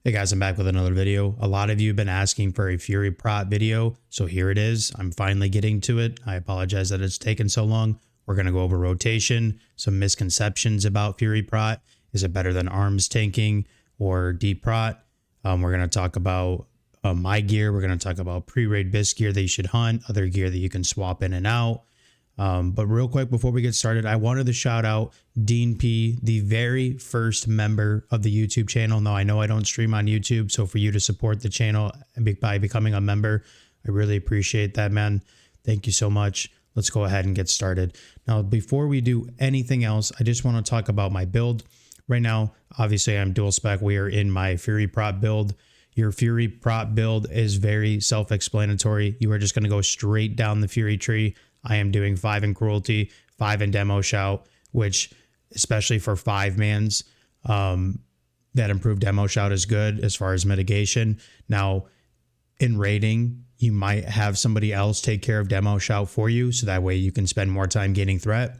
Hey guys, I'm back with another video. A lot of you have been asking for a Fury Prot video, so here it is. I'm finally getting to it. I apologize that it's taken so long. We're going to go over rotation, some misconceptions about Fury Prot. Is it better than arms tanking or deep prot? We're going to talk about my gear. We're going to talk about pre-raid bisc gear that you should hunt, other gear that you can swap in and out. But real quick, before we get started, I wanted to shout out Dean P, the very first member of the YouTube channel. Now, I know I don't stream on YouTube, so for you to support the channel by becoming a member, I really appreciate that, man. Thank you so much. Let's go ahead and get started. Now, before we do anything else, I just want to talk about my build. Right now, obviously, I'm dual spec. We are in my Fury Prot build. Your Fury Prot build is very self-explanatory. You are just going to go straight down the Fury tree. I am doing 5 in cruelty, 5 in demo shout, which especially for 5-mans, that improved demo shout is good as far as mitigation. Now, in raiding, you might have somebody else take care of demo shout for you, so that way you can spend more time gaining threat.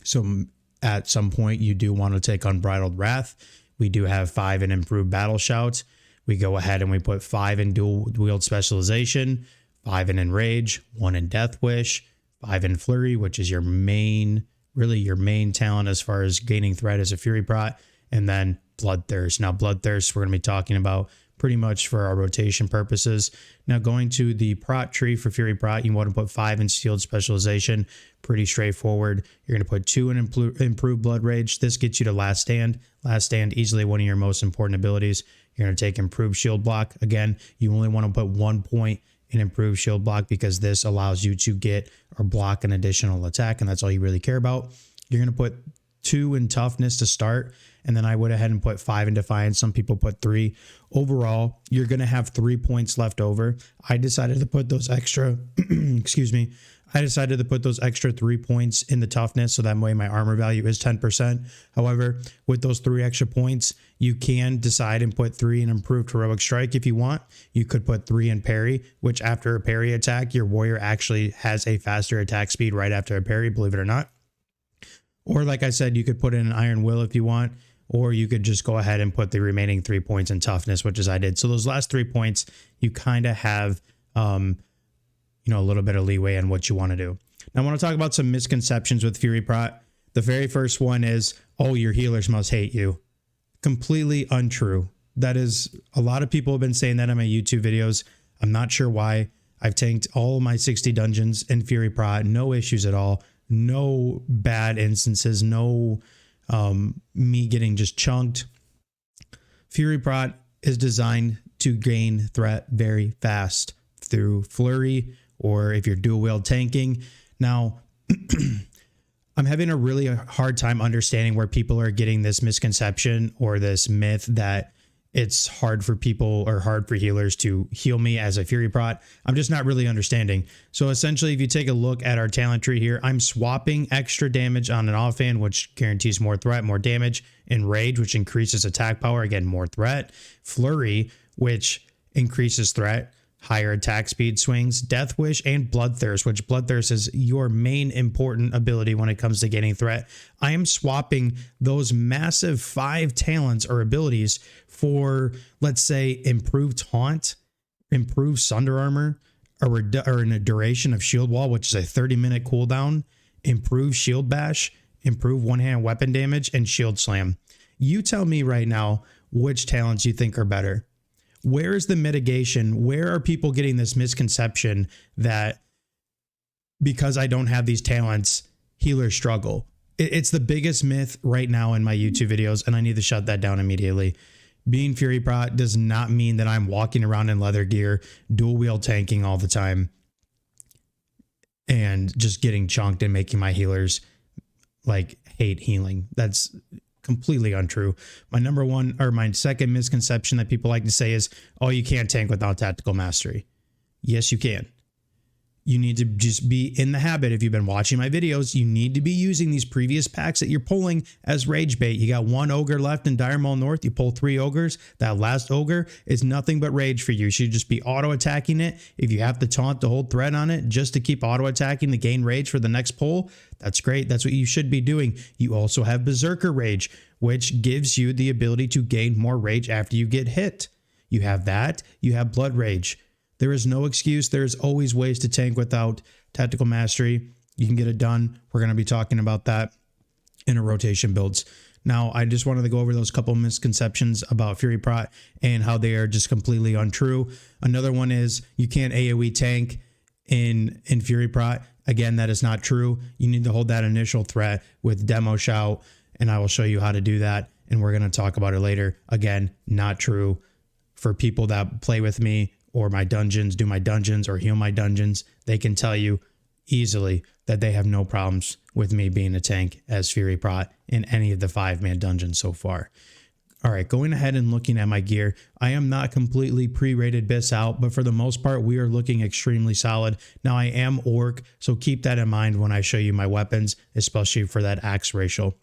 So at some point, you do want to take Unbridled Wrath. We do have 5 in improved battle shout. We go ahead and we put 5 in dual wield specialization, 5 in enrage, 1 in death wish, 5 in flurry, which is your main, really your main talent as far as gaining threat as a Fury Prot, and then bloodthirst. Now, bloodthirst we're going to be talking about pretty much for our rotation purposes. Now, going to the prot tree for Fury Prot, you want to put 5 in sealed specialization. Pretty straightforward. You're going to put 2 in improved blood rage. This gets you to last stand. Last stand, easily one of your most important abilities. You're going to take improved shield block. Again, you only want to put 1 point in improved shield block because this allows you to get or block an additional attack, and that's all you really care about. You're going to put 2 in toughness to start, and then I went ahead and put 5 in defiance. Some people put 3. Overall, you're going to have 3 points left over. I decided to put those extra, excuse me, I decided to put those extra 3 points in the toughness, so that way my armor value is 10%. However, with those 3 extra points, you can decide and put 3 in improved heroic strike if you want. You could put 3 in parry, which after a parry attack, your warrior actually has a faster attack speed right after a parry, believe it or not. Or like I said, you could put in an Iron Will if you want, or you could just go ahead and put the remaining 3 points in toughness, which is I did. So those last 3 points, you kind of have, a little bit of leeway in what you want to do. Now, I want to talk about some misconceptions with Fury Prot. The very first one is, oh, your healers must hate you. Completely untrue. That is, a lot of people have been saying that in my YouTube videos. I'm not sure why. I've tanked all my 60 dungeons in Fury Prot. No issues at all. No bad instances. No me getting just chunked. Fury Prot is designed to gain threat very fast through flurry, or if you're dual wield tanking. Now, I'm having a really hard time understanding where people are getting this misconception or this myth that it's hard for people or hard for healers to heal me as a Fury Prot. I'm just not really understanding. So essentially, if you take a look at our talent tree here, I'm swapping extra damage on an offhand, which guarantees more threat, more damage. Enrage, which increases attack power, again, more threat. Flurry, which increases threat, higher attack speed swings, Death Wish, and Bloodthirst, which Bloodthirst is your main important ability when it comes to gaining threat. I am swapping those massive 5 talents or abilities for, let's say, improved Taunt, improved Sunder Armor, or in a duration of Shield Wall, which is a 30-minute cooldown, improved Shield Bash, improved one-hand weapon damage, and Shield Slam. You tell me right now which talents you think are better. Where is the mitigation? Where are people getting this misconception that because I don't have these talents, healers struggle? It's the biggest myth right now in my YouTube videos, and I need to shut that down immediately. Being Fury Prot does not mean that I'm walking around in leather gear, dual wield tanking all the time, and just getting chunked and making my healers like hate healing. That's completely untrue. My second misconception that people like to say is, oh, you can't tank without tactical mastery. Yes, you can. You need to just be in the habit. If you've been watching my videos, you need to be using these previous packs that you're pulling as rage bait. You got 1 ogre left in Dire Maul North. You pull 3 ogres. That last ogre is nothing but rage for you. You should just be auto attacking it. If you have to taunt to hold threat on it just to keep auto attacking to gain rage for the next pull, that's great. That's what you should be doing. You also have Berserker Rage, which gives you the ability to gain more rage after you get hit. You have that. You have blood rage. There is no excuse. There's always ways to tank without tactical mastery. You can get it done. We're going to be talking about that in a rotation builds. Now, I just wanted to go over those couple misconceptions about Fury Prot and how they are just completely untrue. Another one is you can't AoE tank in Fury Prot. Again, that is not true. You need to hold that initial threat with demo shout, and I will show you how to do that. And we're going to talk about it later. Again, not true. For people that play with me or my dungeons, do my dungeons or heal my dungeons, they can tell you easily that they have no problems with me being a tank as Fury Prot in any of the 5-man dungeons so far. All right, going ahead and looking at my gear, I am not completely pre-rated bis out, but for the most part, we are looking extremely solid. Now, I am orc, so keep that in mind when I show you my weapons, especially for that axe ratio.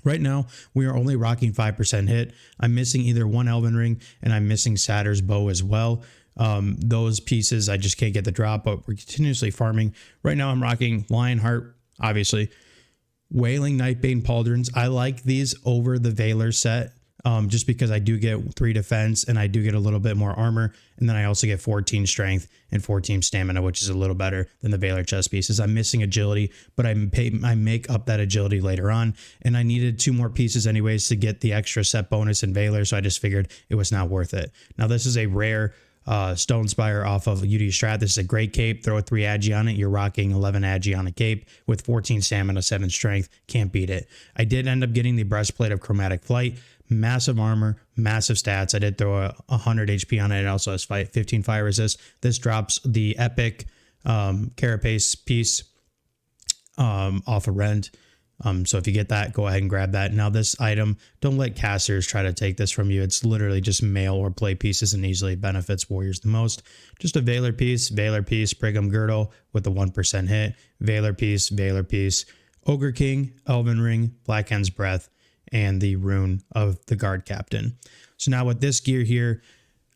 Right now, we are only rocking 5% hit. I'm missing either one Elven Ring, and I'm missing Satyr's Bow as well. Those pieces, I just can't get the drop, but we're continuously farming. Right now, I'm rocking Lionheart, obviously. Wailing Nightbane Pauldrons. I like these over the Valor set. Just because I do get 3 defense and I do get a little bit more armor. And then I also get 14 strength and 14 stamina, which is a little better than the Valor chest pieces. I'm missing agility, but I make up that agility later on. And I needed 2 more pieces anyways to get the extra set bonus in Valor. So I just figured it was not worth it. Now this is a rare Stone Spire off of UD Strat. This is a great cape. Throw a 3 agi on it. You're rocking 11 agi on a cape with 14 stamina, 7 strength. Can't beat it. I did end up getting the Breastplate of Chromatic Flight. Massive armor, massive stats. I did throw a 100 HP on it. It also has 15 fire resist. This drops the epic carapace piece off a rend. So if you get that, go ahead and grab that. Now this item, don't let casters try to take this from you. It's literally just mail or play pieces and easily benefits warriors the most. Just a Valor piece, Brigham Girdle with a 1% hit, Valor piece, Ogre King, Elven Ring, Black Hand's Breath, and the rune of the guard captain. So now with this gear here,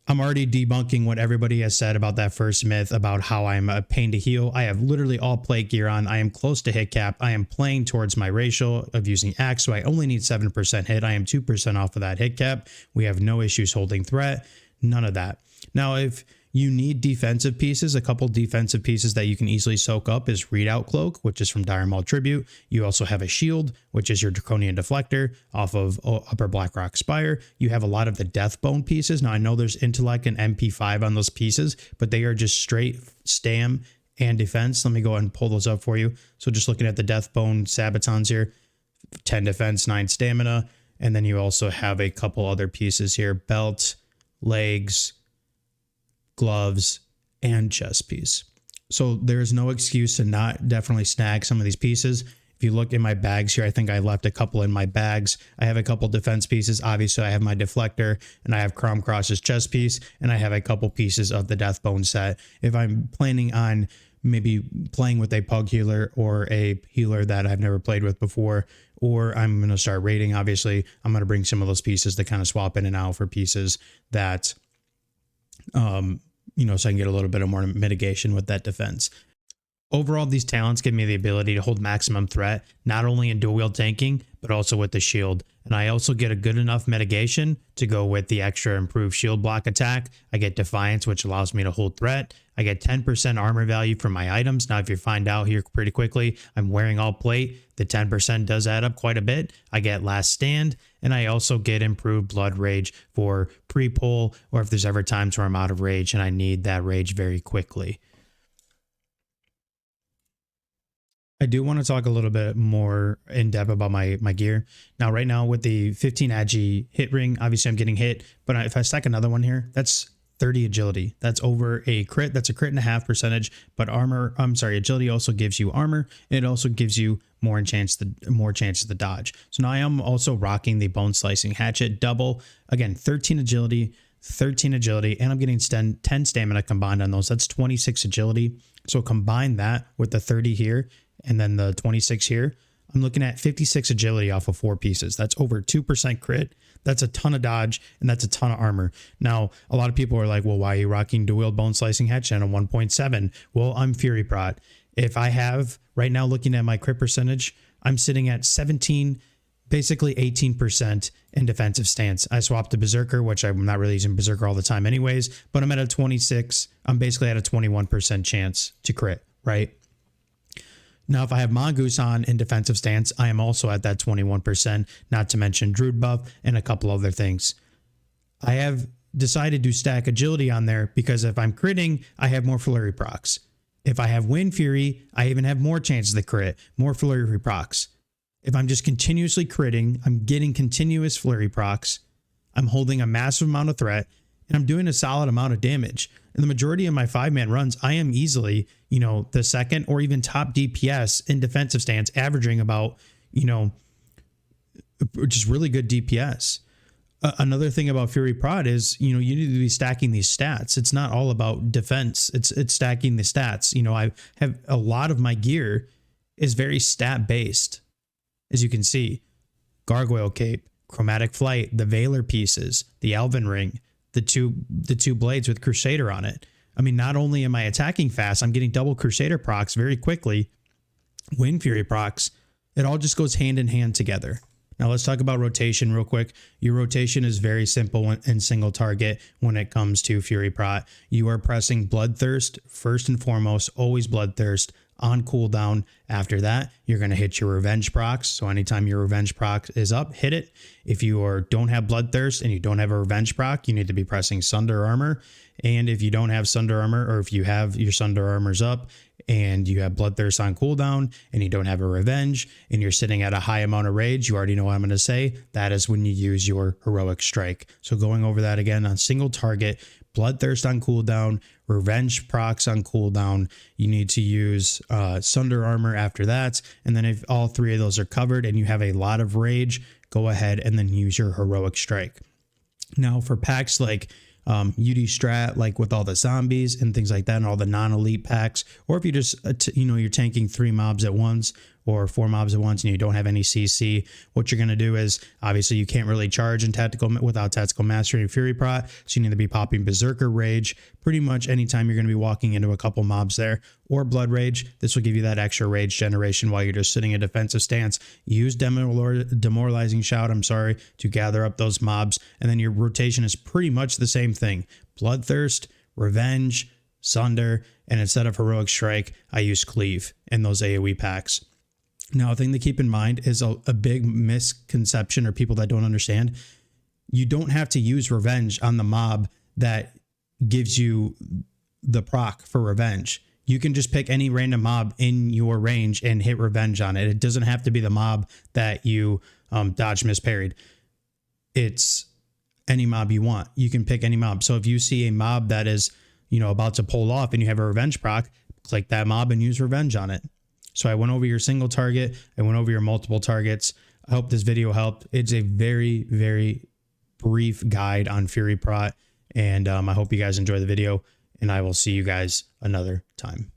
I'm already debunking what everybody has said about that first myth about how I'm a pain to heal. I have literally all plate gear on. I am close to hit cap. I am playing towards my ratio of using axe, so I only need 7% hit. I am 2% off of that hit cap. We have no issues holding threat. None of that. Now, if you need defensive pieces, a couple defensive pieces that you can easily soak up is Readout Cloak, which is from Dire Maul Tribute. You also have a shield, which is your Draconian Deflector off of Upper Blackrock Spire. You have a lot of the Deathbone pieces. Now, I know there's Intellect and MP5 on those pieces, but they are just straight stam and defense. Let me go ahead and pull those up for you. So just looking at the Deathbone Sabatons here, 10 defense, 9 stamina. And then you also have a couple other pieces here, belt, legs, gloves, and chest piece. So there's no excuse to not definitely snag some of these pieces. If you look in my bags here, I think I left a couple in my bags. I have a couple defense pieces. Obviously, I have my deflector, and I have Crom Cross's chest piece, and I have a couple pieces of the Deathbone set. If I'm planning on maybe playing with a pug healer or a healer that I've never played with before, or I'm going to start raiding, obviously, I'm going to bring some of those pieces to kind of swap in and out for pieces that so I can get a little bit of more mitigation with that defense. Overall, these talents give me the ability to hold maximum threat, not only in dual wield tanking, but also with the shield. And I also get a good enough mitigation to go with the extra improved shield block attack. I get Defiance, which allows me to hold threat. I get 10% armor value from my items. Now, if you find out here pretty quickly, I'm wearing all plate. The 10% does add up quite a bit. I get Last Stand, and I also get improved Blood Rage for pre-pull, or if there's ever times where I'm out of rage and I need that rage very quickly. I do want to talk a little bit more in depth about my gear. Now, right now with the 15 agi hit ring, obviously I'm getting hit, but if I stack another one here, that's 30 agility. That's over a crit. That's a crit and a half percentage, but agility also gives you armor. And it also gives you more chances to dodge. So now I am also rocking the Bone Slicing Hatchet double. Again, 13 agility, and I'm getting 10 stamina combined on those. That's 26 agility. So combine that with the 30 here, and then the 26 here, I'm looking at 56 agility off of 4 pieces. That's over 2% crit. That's a ton of dodge, and that's a ton of armor. Now, a lot of people are like, well, why are you rocking dual Bone Slicing Hatchet on a 1.7? Well, I'm Fury Prot. If I have, right now looking at my crit percentage, I'm sitting at 17 basically 18% in defensive stance. I swapped to Berserker, which I'm not really using Berserker all the time anyways, but I'm at a 26. I'm basically at a 21% chance to crit, right? Now, if I have Mongoose on in defensive stance, I am also at that 21%, not to mention Druid buff and a couple other things. I have decided to stack agility on there because if I'm critting, I have more flurry procs. If I have Wind Fury, I even have more chances to crit, more flurry procs. If I'm just continuously critting, I'm getting continuous flurry procs, I'm holding a massive amount of threat, and I'm doing a solid amount of damage. In the majority of my 5-man runs, I am easily, the second or even top DPS in defensive stance, averaging about, just really good DPS. Another thing about Fury Prot is, you need to be stacking these stats. It's not all about defense. It's stacking the stats. I have a lot of my gear is very stat based. As you can see, Gargoyle Cape, Chromatic Flight, the Valor pieces, the Elven Ring, the two blades with Crusader on it. I mean, not only am I attacking fast, I'm getting double Crusader procs very quickly. Wind Fury procs. It all just goes hand in hand together. Now let's talk about rotation real quick. Your rotation is very simple and single target when it comes to Fury Prot. You are pressing Bloodthirst first and foremost, always Bloodthirst on cooldown. After that, you're going to hit your Revenge procs. So anytime your Revenge proc is up, hit it. If you don't have Bloodthirst and you don't have a Revenge proc, you need to be pressing Sunder Armor. And if you don't have Sunder Armor, or if you have your Sunder Armors up and you have Bloodthirst on cooldown and you don't have a Revenge and you're sitting at a high amount of rage, you already know what I'm going to say. That is when you use your Heroic Strike. So going over that again on single target, Bloodthirst on cooldown, Revenge procs on cooldown. You need to use Sunder Armor after that. And then if all three of those are covered and you have a lot of rage, go ahead and then use your Heroic Strike. Now for packs like UD Strat, like with all the zombies and things like that, and all the non-elite packs, or if you just, you're tanking 3 mobs at once or 4 mobs at once and you don't have any CC, what you're going to do is, obviously you can't really charge in without Tactical Mastery and Fury Prot, so you need to be popping Berserker Rage pretty much anytime you're going to be walking into a couple mobs there, or Blood Rage. This will give you that extra rage generation while you're just sitting in a defensive stance. Use Demoralizing Shout, to gather up those mobs, and then your rotation is pretty much the same thing. Bloodthirst, Revenge, Sunder, and instead of Heroic Strike, I use Cleave in those AoE packs. Now, a thing to keep in mind is a big misconception, or people that don't understand. You don't have to use Revenge on the mob that gives you the proc for Revenge. You can just pick any random mob in your range and hit Revenge on it. It doesn't have to be the mob that you dodge misparried. It's any mob you want. You can pick any mob. So if you see a mob that is, about to pull off and you have a Revenge proc, click that mob and use Revenge on it. So I went over your single target. I went over your multiple targets. I hope this video helped. It's a very, very brief guide on Fury Prot. And I hope you guys enjoy the video, and I will see you guys another time.